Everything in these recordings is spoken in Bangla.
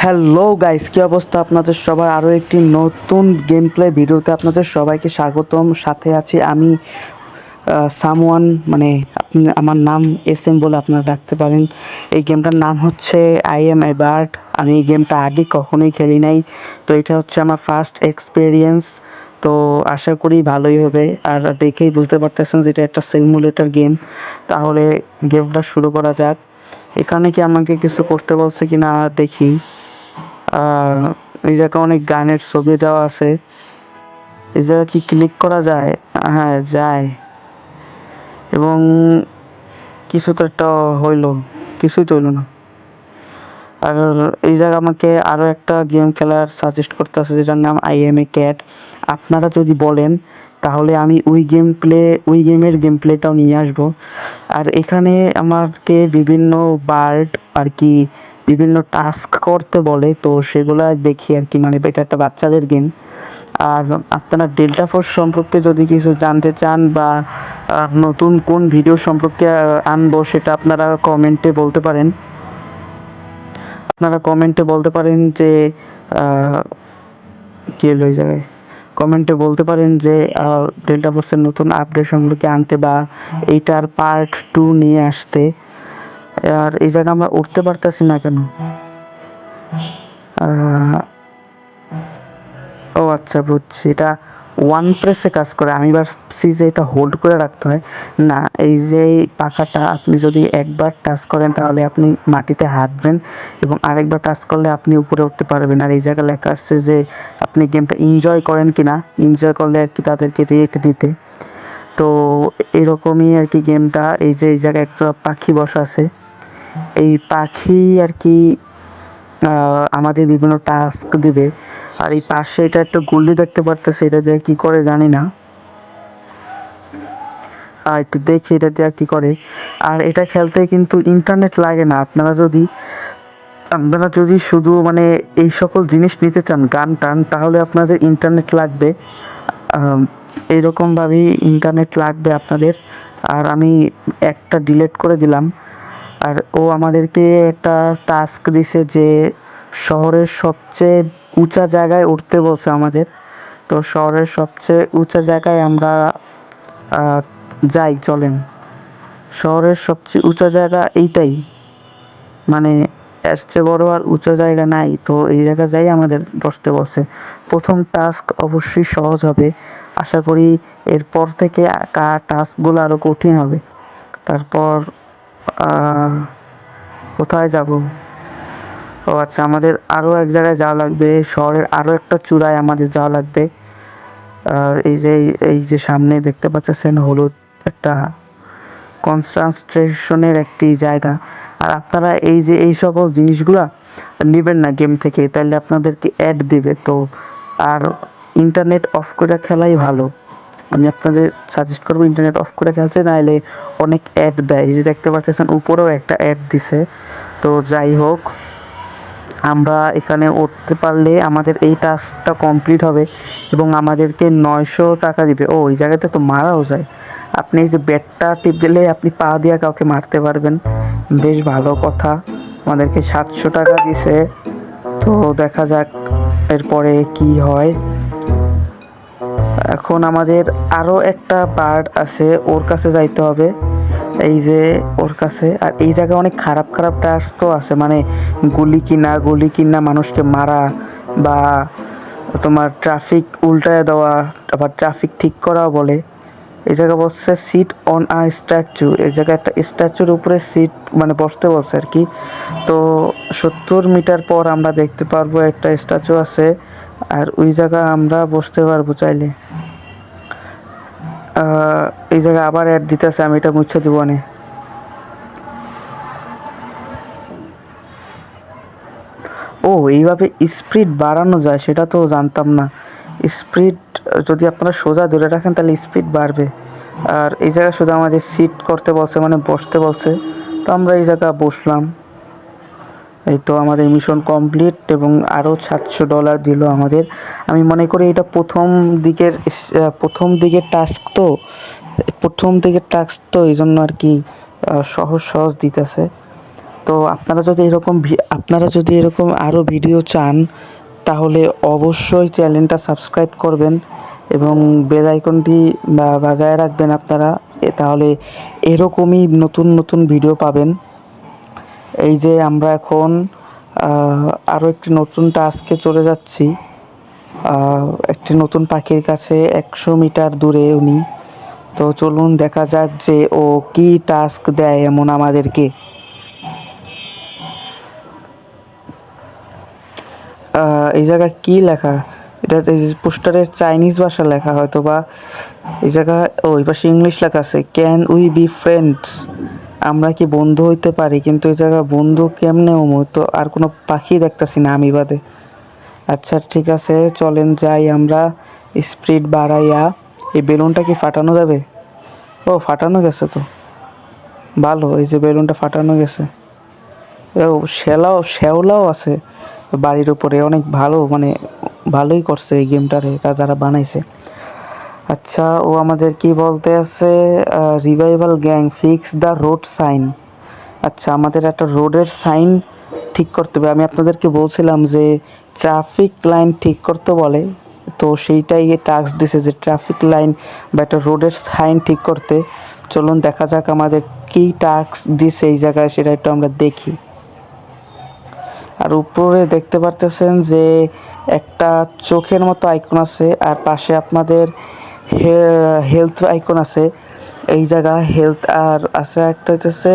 হ্যালো গাইস, কি অবস্থা আপনাদের সবার? আরও একটি নতুন গেম প্লে ভিডিওতে আপনাদের সবাইকে স্বাগতম। সাথে আছি আমি সামওয়ান, মানে আপনি আমার নাম SM বলে আপনারা ডাকতে পারেন। এই গেমটার নাম হচ্ছে আই এম এ বার্ড। আমি এই গেমটা আগে কখনোই খেলি নাই, তো এটা হচ্ছে আমার ফার্স্ট এক্সপিরিয়েন্স। তো আশা করি ভালোই হবে। আর দেখেই বুঝতে পারতেছেন যে এটা একটা সিমুলেটর গেম। তাহলে গেমটা শুরু করা যাক। এখানে কি আমাকে কিছু করতে বলছে কিনা দেখি। আর এই জায়গায় অনেক গানের ছবি দেওয়া আছে। এই জায়গায় কি ক্লিক করা যায়? হ্যাঁ, যায়। এবং কিছু তো একটা হইলো, কিছুই তো হইলো না। আর এই জায়গায় আমাকে আরো একটা গেম খেলার সাজেস্ট করতেছে, যেটার নাম আই এম এ ক্যাট। আপনারা যদি বলেন তাহলে আমি ওই গেমের গেম প্লেটাও নিয়ে আসবো। আর এখানে আমাকে বিভিন্ন বার্ড আর কি বিভিন্ন টাস্ক করতে বলে, তো সেগুলা দেখি আর কি। মানে এটা একটা বাচ্চাদের গেম। আর আপনারা ডেল্টা ফোর্স সম্পর্কে যদি কিছু জানতে চান বা নতুন কোন ভিডিও সম্পর্কে আনবো, সেটা আপনারা কমেন্টে বলতে পারেন যে কি হলো এই জায়গায়, কমেন্টে বলতে পারেন যে ডেল্টা ফোর্সের নতুন আপডেট সম্পর্কে আনতে বা এইটার পার্ট 2 নিয়ে আসতে। আর এই জায়গায় আমরা উঠতে পারতেছি না কেন? ও আচ্ছা, বুঝছি, এটা ওয়ান প্রেসে কাজ করে। আমি ভাবছি যে এটা হোল্ড করে রাখতে হয়। না, এই যে পাখাটা আপনি যদি একবার টাচ করেন তাহলে আপনি মাটিতে হাঁটবেন, এবং আরেকবার টাচ করলে আপনি উপরে উঠতে পারবেন। আর এই জায়গায় লেখা আসছে যে আপনি গেমটা এনজয় করেন কিনা। এনজয় করলে আর কি তাদেরকে রেট দিতে। তো এরকমই আর কি গেমটা। এই জায়গায় একটা পাখি বসা আছে। এই পাখি আর কি আমাদের বিভিন্ন টাস্ক দিবে। আর এই পাশে এটা একটা গুল্লি দেখতে পারতেছে, এটা দিয়ে কি করে জানি না। একটু দেখি এটা দিয়ে কি করে। আর এটা খেলতে কিন্তু ইন্টারনেট লাগে না। আপনারা যদি শুধু মানে এই সকল জিনিস নিতে চান, গান টান, তাহলে আপনাদের ইন্টারনেট লাগবে। এইরকমভাবেই ইন্টারনেট লাগবে আপনাদের। আর আমি একটা ডিলিট করে দিলাম। আর ও আমাদেরকে একটা টাস্ক দিছে যে শহরের সবচেয়ে উঁচা জায়গায় উঠতে বলছে আমাদের। তো শহরের সবচেয়ে উঁচা জায়গায় আমরা যাই, চলেন। শহরের সবচেয়ে উঁচা জায়গা এইটাই, মানে এর চেয়ে বড় আর উঁচু জায়গা নাই। তো এই জায়গা যাই আমাদের বসতে বলছে। প্রথম টাস্ক অবশ্যই সহজ হবে, আশা করি। এরপর থেকে টাস্কগুলো আরো কঠিন হবে। তারপর কোথায় যাব? ও আচ্ছা, আমাদের আরো এক জায়গায় যাওয়া লাগবে। শহরের আরো একটা চূড়ায় আমাদের যাওয়া লাগবে। এই যে সামনে দেখতে পাচ্ছেন হলুদ একটা কনসেন্ট্রেশনের একটি জায়গা। আর আপনারা এই সকল জিনিসগুলা নেবেন না গেম থেকে, তাহলে আপনাদেরকে অ্যাড দিবে। তো আর ইন্টারনেট অফ করে খেলাই ভালো। আমি আপনাদের সাজেস্ট করবো ইন্টারনেট অফ করে খেলতে, নাহলে অনেক অ্যাড দেয়। এই যে দেখতে পাচ্ছেন উপরেও একটা অ্যাড দিছে। তো যাই হোক, আমরা এখানে উঠতে পারলে আমাদের এই টাস্কটা কমপ্লিট হবে এবং আমাদেরকে 900 টাকা দিবে। ও, ওই জায়গাতে তো মারাও যায়। আপনি এই যে ব্যাটটা টিপ দিলে আপনি পা দিয়ে কাউকে মারতে পারবেন। বেশ ভালো কথা। আমাদেরকে 700 টাকা দিছে। তো দেখা যাক এরপরে কি হয়। এখন আমাদের আরো একটা বার্ড আছে, ওর কাছে যাইতে হবে। এই যে ওর কাছে। আর এই জায়গায় অনেক খারাপ খারাপ টাস্কও আছে, মানে গুলি কিনা মানুষকে মারা, বা তোমার ট্রাফিক উল্টায় দেওয়া, আবার ট্রাফিক ঠিক করাও বলে। এই জায়গায় বসছে সিট অন আ স্ট্যাচু। এই জায়গায় একটা স্ট্যাচুর উপরে সিট মানে বসতে বলছে আর কি। তো 70 মিটার পর আমরা দেখতে পারবো একটা স্ট্যাচু আছে, আর ওই জায়গায় আমরা বসতে পারবো চাইলে। এই জায়গায় আবার অ্যাড দিতেছে, আমি এটা মুছে দিব না। ও, এইভাবে স্পিড বাড়ানো যায়, সেটা তো জানতাম না। স্পিড যদি আপনারা সোজা ধরে রাখেন তাহলে স্পিড বাড়বে। আর এই জায়গায় শুধু আমাদের সিট করতে বলছে, মানে বসতে বলছে। তো আমরা এই জায়গায় বসলাম। এই তো আমাদের মিশন কমপ্লিট, এবং আরও $700 দিল আমাদের। আমি মনে করি এটা প্রথম দিকের টাস্ক তো এই জন্য আর কি সহজ সহজ দিতেছে। তো আপনারা যদি এরকম আরও ভিডিও চান তাহলে অবশ্যই চ্যানেলটা সাবস্ক্রাইব করবেন এবং বেল আইকনটি বাজায় রাখবেন আপনারা। তাহলে এরকমই নতুন নতুন ভিডিও পাবেন। এই যে আমরা এখন আরও একটি নতুন টাস্কে চলে যাচ্ছি। একটি নতুন পাখির কাছে 100 মিটার দূরে উনি। তো চলুন দেখা যাক যে ও কি টাস্ক দেয় এমন আমাদেরকে। এই জায়গায় কি লেখা? এটা পোস্টারের চাইনিজ ভাষা লেখা হয়তো বা। এই জায়গায় ওই পাশে ইংলিশ লেখা আছে, ক্যান উই বি ফ্রেন্ডস? আমরা কি বন্ধু হইতে পারি? কিন্তু এই জায়গায় বন্ধু কেমনে হমু? তো আর কোনো পাখি দেখতেছি না আমি বাদে। আচ্ছা ঠিক আছে, চলেন যাই আমরা স্পিড বাড়াইয়া। এই বেলুনটা কি ফাটানো যাবে? ও ফাটানো গেছে তো, ভালো। এই যে বেলুনটা ফাটানো গেছে। ও শ্যাওলাও আছে বাড়ির উপরে। অনেক ভালো, মানে ভালোই করছে এই গেমটারে তা যারা বানাইছে। আচ্ছা, ও আমাদের কি বলতে আছে? Revival gang fix the road sign. আচ্ছা, আমাদের একটা রোডের সাইন ঠিক করতে হবে। আমি আপনাদেরকে বলছিলাম যে ট্রাফিক লাইন ঠিক করতে বলে, তো সেইটাই টাস্ক দিছে যে ট্রাফিক লাইন বা একটা রোডের সাইন ঠিক করতে। চলুন দেখা যাক আমাদের কী টাস্ক দিছে এই জায়গায়, সেটা একটু আমরা দেখি। আর উপরে দেখতে পারতেছেন যে একটা চোখের মতো আইকন আছে, আর পাশে আপনাদের হেলথ আইকন আছে। এই জায়গা হেলথ আর আছে একটা হচ্ছে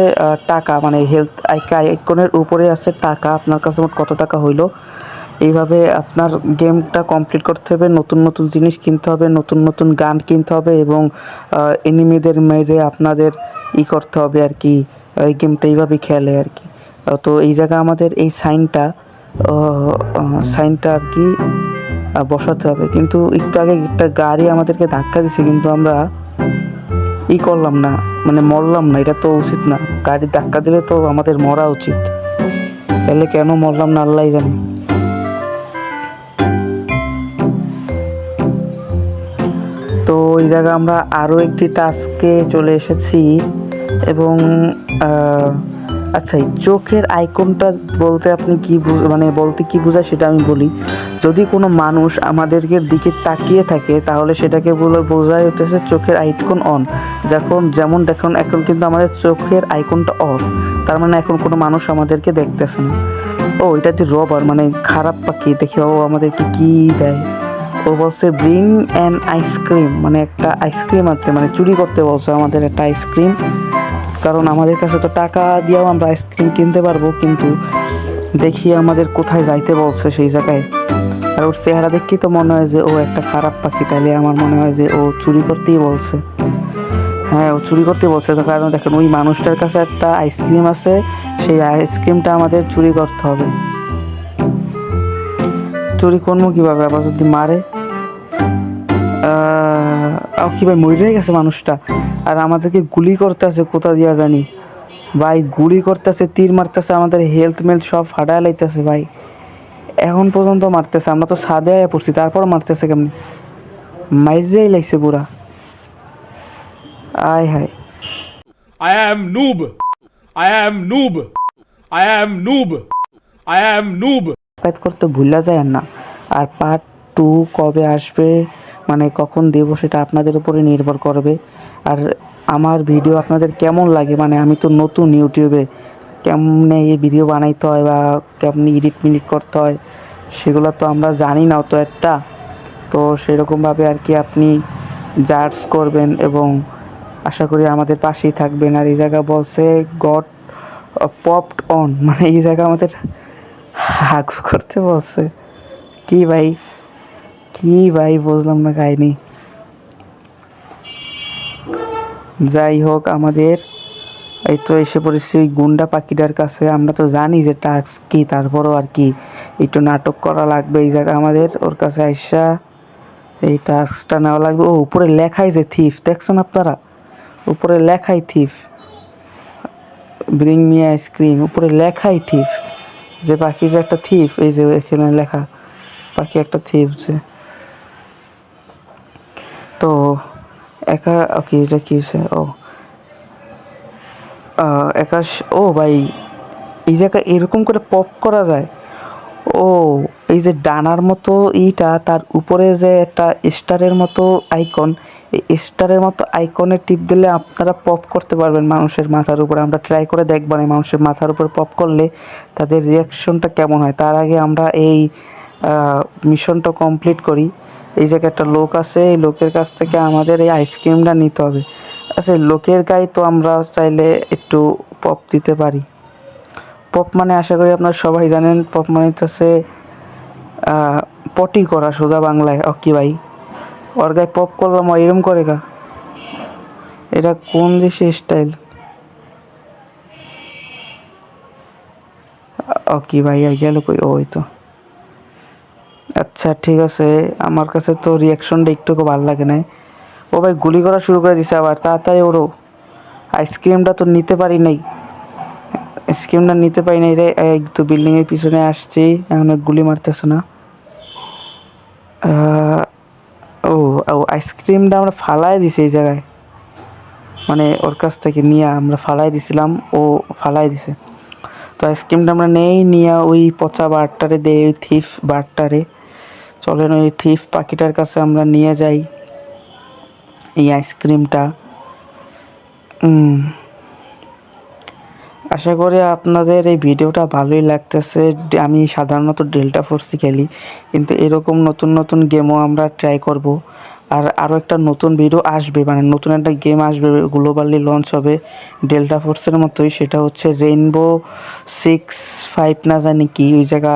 টাকা, মানে হেলথ আইকনের উপরে আছে টাকা, আপনার কাছে মোট কত টাকা হইলো। এইভাবে আপনার গেমটা কমপ্লিট করতে হবে। নতুন নতুন জিনিস কিনতে হবে, নতুন নতুন গান কিনতে হবে এবং এনিমিদের মেরে আপনাদের করতে হবে আর কি। এই গেমটা এইভাবেই খেলে আর কি। তো এই জায়গা আমাদের এই সাইনটা আর কি বসাতে হবে। কিন্তু একটু আগে একটা গাড়ি আমাদেরকে ধাক্কা দিছে, কিন্তু আমরা করলাম না, মানে মরলাম না। এটা তো উচিত না, গাড়ি ধাক্কা দিলে তো আমাদের মরা উচিত। তাহলে কেন মরলাম না আল্লাহই জানে। তো এই জায়গায় আমরা আরও একটি টাস্কে চলে এসেছি এবং আচ্ছা, এই চোখের আইকনটা বলতে আপনি কি মানে বলতে কি বোঝায় সেটা আমি বলি। যদি কোনো মানুষ আমাদেরকে দিকে তাকিয়ে থাকে তাহলে সেটাকে বোঝায় হতেছে চোখের আইকন অন। যেমন দেখুন এখন কিন্তু আমাদের চোখের আইকনটা অফ, তার মানে এখন কোনো মানুষ আমাদেরকে দেখতেছে না। ও এটা যে রবার, মানে খারাপ পাখি। দেখে ও আমাদেরকে কি দেয়। ও বলছে ব্রিং অ্যান আইসক্রিম, মানে একটা আইসক্রিম আনতে, মানে চুরি করতে বলছে আমাদের একটা আইসক্রিম। কারণ আমাদের কাছে তো টাকা দিয়েও আমরা আইসক্রিম কিনতে পারবো, কিন্তু দেখি আমাদের কোথায় যাইতে বলছে সেই জায়গায়। আর ওর চেহারা দেখি তো মনে হয় যে ও একটা খারাপ পাখি, তাইলে আমার মনে হয় যে ও চুরি করতেই বলছে। হ্যাঁ, ও চুরি করতে বলছে তো, কারণ দেখেন ওই মানুষটার কাছে একটা আইসক্রিম আছে, সেই আইসক্রিমটা আমাদের চুরি করতে হবে। চুরি করবো কীভাবে? আবার যদি মারে কি ভাই, মরে গেছে মানুষটা। আর আমাদেরকে গুলি করতেছে কোথা দিয়া জানি ভাই, গুলি করতেছে, তীর মারতেছে, আমাদের হেলথ মেলথ সব ফাটায় লাইতেছে ভাই। এখন পর্যন্ত মারতেছে, আমরা তো ছাদে আয়া পড়ছি, তারপর মারতেছে কেমনি? মাইরেই লাইছে পুরা। আয় হায়, I am noob. I am noob. I am noob. I am noob. Subscribe করতে ভুলা যায় না। আর পার্ট 2 কবে আসবে, মানে কখন দেব, সেটা আপনাদের উপরে নির্ভর করবে। আর আমার ভিডিও আপনাদের কেমন লাগে, মানে আমি তো নতুন ইউটিউবে, কেমনে এই ভিডিও বানাইতে হয় বা কেমনি এডিট মিডিট করতে হয় সেগুলো তো আমরা জানি না অত একটা। তো সেরকমভাবে আর কি আপনি জাজ করবেন এবং আশা করি আমাদের পাশেই থাকবেন। আর এই জায়গা বলছে গড পপড অন, মানে এই জায়গা আমাদের হাগু করতে বলছে। কি ভাই, কি ভাই, বুঝলাম না কাহিনি। যাই হোক, আমাদের এই তো এসে পড়েছি ওই গুন্ডা পাখিটার কাছে। আমরা তো জানি যে টাস্ক কি, তারপরও আর কি একটু নাটক করা লাগবে এই জায়গায় আমাদের। ওর কাছে আইসা এই টাস্কটা নেওয়া লাগবে। ও উপরে লেখাই যে থিফ, দেখছেন আপনারা? উপরে লেখাই থিফ, ব্রিং মি আইসক্রিম, উপরে লেখাই থিফ। যে পাখি যে একটা থিফ, এই যে এখানে লেখা পাখি একটা থিফ যে। তো একা ওকে, এটা কি হয়েছে? ও একা, ও ভাই এই জায়গায় এরকম করে পপ করা যায়। ও, এই যে ডানার মতো এইটা, তার উপরে যে একটা স্টারের মতো আইকন, এই স্টারের মতো আইকনে টিপ দিলে আপনারা পপ করতে পারবেন মানুষের মাথার উপরে। আমরা ট্রাই করে দেখব না মানুষের মাথার উপর পপ করলে তাদের রিয়াকশনটা কেমন হয়। তার আগে আমরা এই মিশনটা কমপ্লিট করি। এই জায়গায় একটা লোক আছে, এই লোকের কাছ থেকে আমাদের এই আইসক্রিমটা নিতে হবে। আচ্ছা, লোকের গায়ে তো আমরা চাইলে একটু পপ দিতে পারি। পপ মানে আশা করি আপনারা সবাই জানেন, পপ মানে হচ্ছে পটি করা সোজা বাংলায়। কি ভাই, ওর গায়ে পপ করলাম, ও এরম করে গা? এটা কোন দেশের স্টাইল? কি ভাই, গেল কই? ওই তো। আচ্ছা ঠিক আছে, আমার কাছে তো রিয়াকশনটা একটু ভালো লাগে না। ও ভাই গুলি করা শুরু করে দিছে আবার, তাড়াতাড়ি ওরও। আইসক্রিমটা তো নিতে পারি নাই, আইসক্রিমটা নিতে পারি নাই রে। এই তো বিল্ডিং এর পিছনে আসছি, এখন আর গুলি মারতেছে না। আহ, ও ও আইসক্রিমটা আমরা ফালাই দিছি এই জায়গায়, মানে ওর কাছ থেকে নিয়ে আমরা ফালাই দিছিলাম, ও ফালাই দিছে। তো আইসক্রিমটা আমরা নেই, নিয়ে ওই পচা বারটারে দেই, ওই থিফ বারটারে। চলেন ওই থিফ পাখিটার কাছে আমরা নিয়ে যাই এই আইসক্রিমটা। আশা করি আপনাদের এই ভিডিওটা ভালোই লাগতেছে। আমি সাধারণত ডেল্টা ফোর্সই খেলি, কিন্তু এরকম নতুন নতুন গেমও আমরা ট্রাই করব। আর আরও একটা নতুন ভিডিও আসবে, মানে নতুন একটা গেম আসবে, গ্লোবালি লঞ্চ হবে ডেল্টা ফোর্সের মতোই। সেটা হচ্ছে রেইনবো 6-5 না জানি কি, ওই জায়গা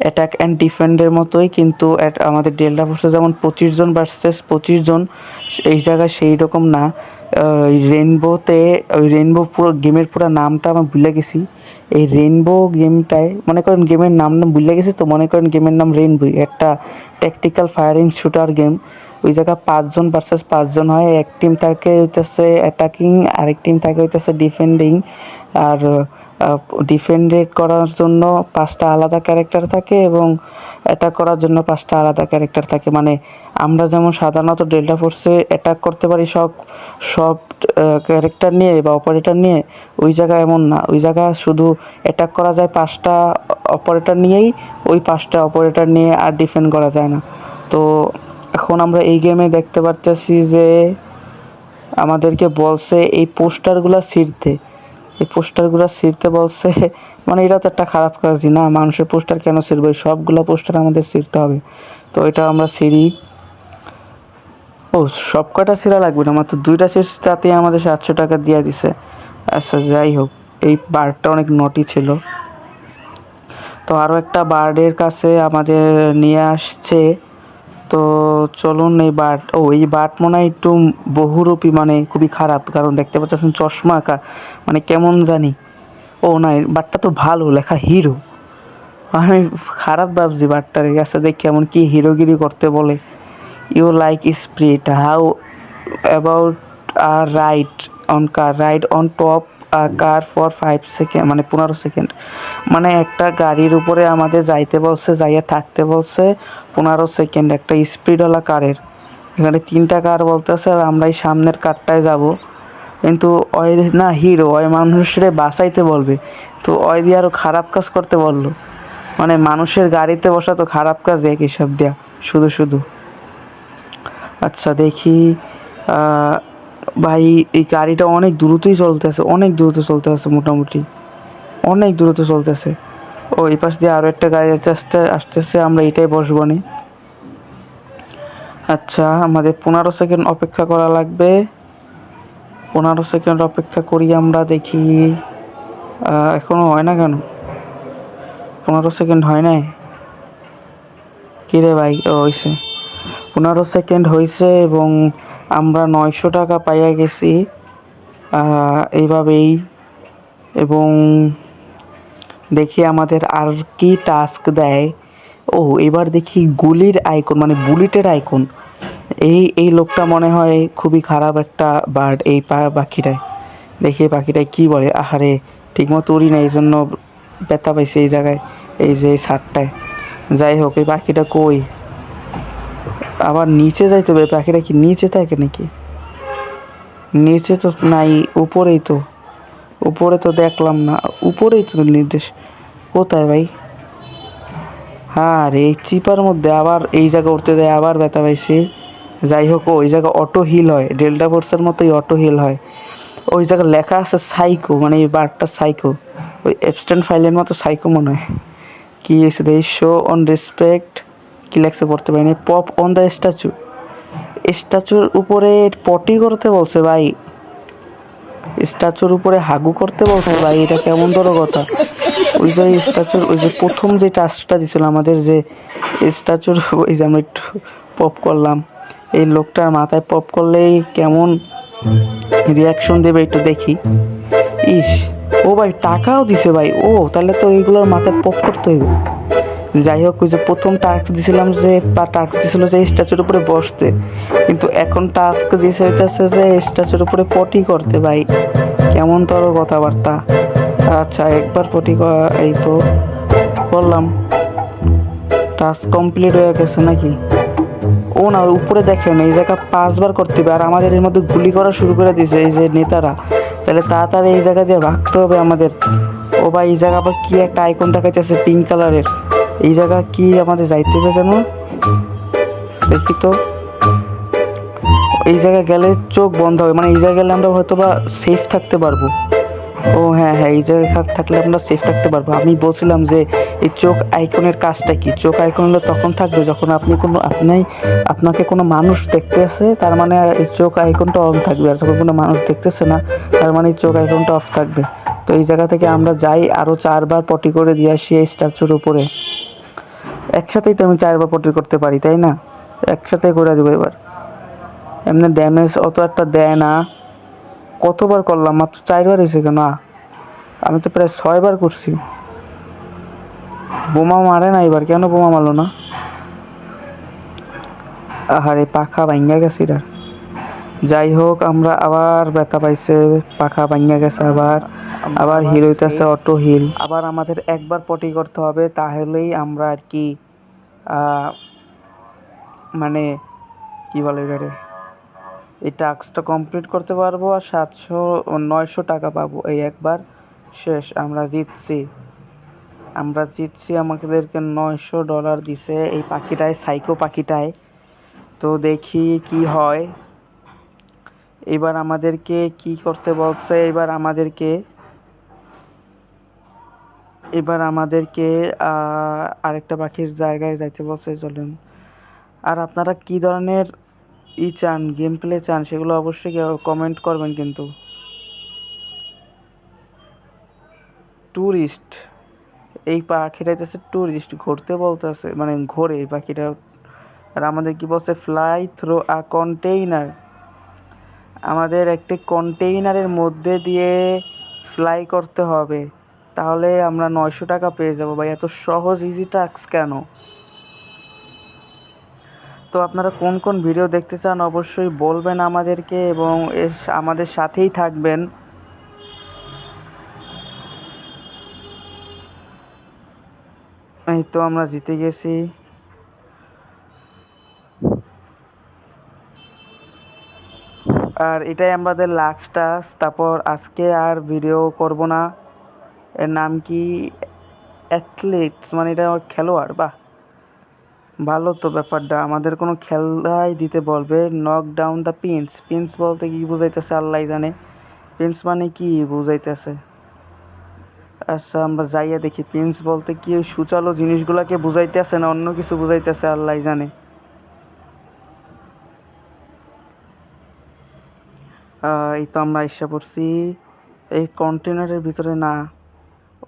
অ্যাটাক অ্যান্ড ডিফেন্ডের মতোই, কিন্তু আমাদের ডেল্টা ফোর্সে যেমন 25 জন ভার্সেস 25 জন, এই জায়গায় সেই রকম না। রেইনবোতে, ওই রেইনবো পুরো গেমের পুরো নামটা আমি ভুলে গেছি। এই রেইনবো গেমটায় মনে করেন গেমের নাম ভুলে গেছি, তো মনে করেন গেমের নাম রেইনবো, একটা ট্যাকটিক্যাল ফায়ারিং শুটার গেম। ওই জায়গায় 5 জন ভার্সেস 5 জন হয়। এক টিম থাকে হইতেছে অ্যাটাকিং, আরেক টিম থাকে হইতেছে ডিফেন্ডিং। আর ডিফেন্ডেড করার জন্য 5টা আলাদা ক্যারেক্টার থাকে, এবং অ্যাটাক করার জন্য 5টা আলাদা ক্যারেক্টার থাকে। মানে আমরা যেমন সাধারণত ডেল্টা ফোর্সে অ্যাটাক করতে পারি সব সব ক্যারেক্টার নিয়ে বা অপারেটর নিয়ে, ওই জায়গায় এমন না। ওই জায়গা শুধু অ্যাটাক করা যায় 5টা অপারেটর নিয়েই, ওই 5টা অপারেটর নিয়ে আর ডিফেন্ড করা যায় না। তো এখন আমরা এই গেমে দেখতে পারতেছি যে আমাদেরকে বলছে এই পোস্টারগুলো ছিঁড়তে, এই পোস্টারগুলো ছিঁড়তে বলছে। মানে এটা তো একটা খারাপ কাজই না, মানুষের পোস্টার কেন ছিঁড়বে? সবগুলো পোস্টার আমাদের ছিঁড়তে হবে। তো এটা আমরা ছিঁড়ি। ও, সব কটা ছিঁড়া লাগবে না, মাত্র 2টা ছিঁড়ছি, তাতেই আমাদের 700 টাকা দিয়ে দিছে। আচ্ছা যাই হোক, এই বার্ডটা অনেক নটি ছিল। তো আরও একটা বার্ডের কাছে আমাদের নিয়ে আসছে। তো চলুন এই বার্ড, এই বার্ড মনে হয় একটু বহুরূপী, মানে খুবই খারাপ, কারণ দেখতে পাচ্ছেন চশমা আঁকা, মানে কেমন জানি। না, এই বার্ডটা তো ভালো, লেখা হিরো। আমি খারাপ ভাবছি বার্ডটার কাছে দেখি এমন কি হিরোগিরি করতে বলে। You like sprite, how about ride on top car for 5 second, মানে 15 সেকেন্ড। মানে একটা গাড়ির উপরে আমাদের যাইতে বলছে, যাইয়া থাকতে বলছে 15 সেকেন্ড, একটা স্পিডওয়ালা কারের। এখানে 3টা কার বলতেছে, আর আমরা এই সামনের কারটায় যাব। কিন্তু ওই না হিরো, ওই মানুষের বাঁচাইতে বলবে, তো ওই দিয়ে আরও খারাপ কাজ করতে বললো। মানে মানুষের গাড়িতে বসা তো খারাপ কাজ এক হিসাব দেয়া, শুধু শুধু। আচ্ছা দেখি, ভাই এই গাড়িটা অনেক দ্রুতই চলতেছে, অনেক দ্রুত চলতেছে, মোটামুটি অনেক দ্রুত চলতেছে। এই পাশ দিয়ে আরও একটা গাড়ি আসতেছে, আমরা এটাই বসবো নি। আচ্ছা, আমাদের 15 সেকেন্ড অপেক্ষা করা লাগবে। 15 সেকেন্ড অপেক্ষা করি আমরা, দেখি এখনো হয় না কেন? 15 সেকেন্ড হয় নাই? কিরে ভাই, হয়েছে 15 সেকেন্ড হয়েছে, এবং আমরা 900 টাকা পাইয়া গেছি এইভাবেই। এবং দেখি আমাদের আর কি টাস্ক দেয়। এবার দেখি গুলির আইকন, মানে বুলেটের আইকন। এই লোকটা মনে হয় খুবই খারাপ একটা বার্ড, এই পাখিটায়। দেখি পাখিটায় কি বলে। আহারে, ঠিকমতো উড়ি না, এই জন্য ব্যথা পাইছে এই জায়গায়, এই যে এই ছাদটায়। যাই হোক, এই পাখিটা কই? আবার নিচে যাইতে হবে। পাখিটা কি নিচে থাকে নাকি? নিচে তো নাই, উপরেই তো। উপরে তো দেখলাম না, উপরেই তো নির্দেশ। কোথায় ভাই? হ্যাঁ রে, এই চিপার মধ্যে আবার এই জায়গা উঠতে যায়, আবার ব্যথা পাইছি। যাই হোক, ওই জায়গা অটো হিল হয়, ডেল্টা ফোর্সের মতোই অটো হিল হয়। ওই জায়গায় লেখা আছে সাইকো, মানে এই বারটা সাইকো, ওই অ্যাবস্ট্যান্ট ফাইলের মতো সাইকো মনে হয়। কি এসে দেয়, শো অন রেসপেক্ট, কি লেখছে পড়তে পারিনি। পপ অন দ্য স্ট্যাচু, স্ট্যাচুর উপরে পটি করতে বলছে ভাই, স্ট্যাচুর উপরে হাগু করতে বলছে ভাই, এটা কেমন ধরো কথা? ওই যে স্ট্যাচুর, ওই যে প্রথম যে টাস্কটা দিছিল আমাদের, যে স্ট্যাচুর ওই যে আমরা একটু পপ করলাম, এই লোকটার মাথায় পপ করলেই কেমন রিয়াকশন দেবে একটু দেখি। ইস, ও ভাই টাকাও দিছে ভাই, ও তাহলে তো এইগুলোর মাথায় পপ করতে হইবে। যাই হোক, ওই যে প্রথম টাস্ক দিছিলাম, যে টাস্ক দিছিল যে স্ট্যাচুর উপরে বসতে, কিন্তু এখন টাস্ক দিছে হইতেছে যে স্ট্যাচুর উপরে পটি করতে ভাই, কেমন তোর কথাবার্তা। আচ্ছা, একবার পটি এই তো করলাম, টাস্ক কমপ্লিট হয়ে গেছে নাকি? ও না, উপরে দেখেন এই জায়গা 5বার করতে হবে, আর আমাদের এর মধ্যে গুলি করা শুরু করে দিয়েছে এই যে নেতারা, তাহলে তাড়াতাড়ি এই জায়গা দিয়ে ভাগতে হবে আমাদের। ও ভাই, এই জায়গা আবার কি একটা আইকন দেখাইতেছে পিঙ্ক কালারের, এই জায়গা কি আমাদের যাইতে হবে কেন দেখি তো। এই জায়গায় গেলে চোখ বন্ধ হবে, মানে এই জায়গায় গেলে আমরা হয়তো বা সেফ থাকতে পারবো। ও হ্যাঁ হ্যাঁ, এই জায়গায় থাকলে আমরা সেফ থাকতে পারবো। আমি বলছিলাম যে এই চোখ আইকনের কাজটা কি? চোখ আইকন হলো তখন থাকবে যখন আপনাকে কোনো মানুষ দেখতে আসে, তার মানে এই চোখ আইকনটা অন থাকবে, আর যখন কোনো মানুষ দেখতেছে না, তার মানে এই চোখ আইকনটা অফ থাকবে। তো এই জায়গা থেকে আমরা যাই, আরও 4বার পটি করে দিয়ে আসি এই স্ট্যাচুর উপরে। একসাথেই তো আমি 4বার পটি করতে পারি, তাই না? একসাথে করে দেবো এবার। এমনি ড্যামেজ অত একটা দেয় না। কতবার করলাম? মাত্র 4বার হয়েছে কেন? আমি তো প্রায় 6বার করছি। বোমা মারে না এবার, কেন বোমা মারলো না? আহারে, পাখা ভাঙ্গা গেছে এটা। যাই হোক, আমরা আবার ব্যথা পাইছে, পাখা ভাঙ্গা গেছে, আবার আবার হিল হইতেছে অটো হিল। আবার আমাদের একবার পটি করতে হবে, তাহলেই আমরা আর কি মানে কি বলে এটারে, এই টাস্কটা কমপ্লিট করতে পারবো, আর 900 টাকা পাবো। এই একবার শেষ, আমরা জিতছি। আমাদেরকে $900 দিছে এই পাখিটায়, সাইকো পাখিটায়। তো দেখি কি হয়। এবার আমাদেরকে কি করতে বলছে? এবার আমাদেরকে আরেকটা পাখির জায়গায় যাইতে বলছে, চলুন। আর আপনারা কি ধরনের চান, গেম প্লে চান, সেগুলো অবশ্যই কমেন্ট করবেন কিন্তু। ট্যুরিস্ট, এই পাখিটা হচ্ছে ট্যুরিস্ট, ঘুরতে বলতেছে, মানে ঘোরে এই পাখিটা। আর আমাদের কি বলছে? ফ্লাই থ্রো আ কন্টেইনার, আমাদের একটি কন্টেইনারের মধ্যে দিয়ে ফ্লাই করতে হবে, তাহলে আমরা 900 টাকা পেয়ে যাব। ভাই, এত সহজ ইজি টাস্ক কেন? তো আপনারা কোন কোন ভিডিও দেখতে চান অবশ্যই বলবেন আমাদেরকে, এবং আমাদের সাথেই থাকবেন। এই তো আমরা জিতে গেছি। আর এটাই আমাদের লাস্ট টাস্ক, তারপর আজকে আর ভিডিও করব না। এর নাম কি? অ্যাথলেটস, মানে এটা খেলোয়াড়। বাহ, ভালো তো ব্যাপারটা। আমাদের কোনো খেলাই দিতে বলবে। Knock down the pins, pins বলতে কি বুঝাইতেছে আল্লাহ জানে, পিন্স মানে কি বুঝাইতেছে। আচ্ছা, আমরা যাইয়া দেখি পিন্স বলতে কি ওই সুচালো জিনিসগুলোকে বুঝাইতেছে না অন্য কিছু বুঝাইতেছে, আল্লাহ জানে। এই তো আমরা এসে পড়ছি এই কন্টেনারের ভিতরে। না,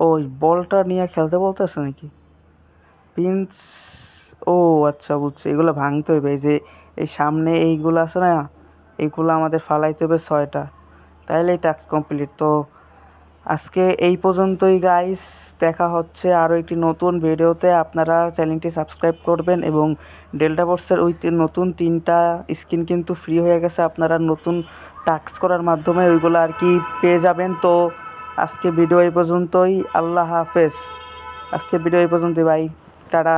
ওই বলটা নিয়ে খেলতে বলতেছে নাকি? পিন্স, ও আচ্ছা বুঝছি, এগুলো ভাঙতে হবে। এই যে এই সামনে এইগুলো আছে না, এইগুলো আমাদের ফালাইতে হবে 6টা, তাইলে এই টাস্ক কমপ্লিট। তো আজকে এই পর্যন্তই গাইস, দেখা হচ্ছে আরও একটি নতুন ভিডিওতে। আপনারা চ্যানেলটি সাবস্ক্রাইব করবেন, এবং ডেল্টা ফোর্সের ওই নতুন 3টা স্কিন কিন্তু ফ্রি হয়ে গেছে, আপনারা নতুন টাস্ক করার মাধ্যমে ওইগুলো আর কি পেয়ে যাবেন। তো আজকে ভিডিও এই পর্যন্তই, আল্লাহ হাফেজ। আজকে ভিডিও এই পর্যন্তই ভাই, টাটা।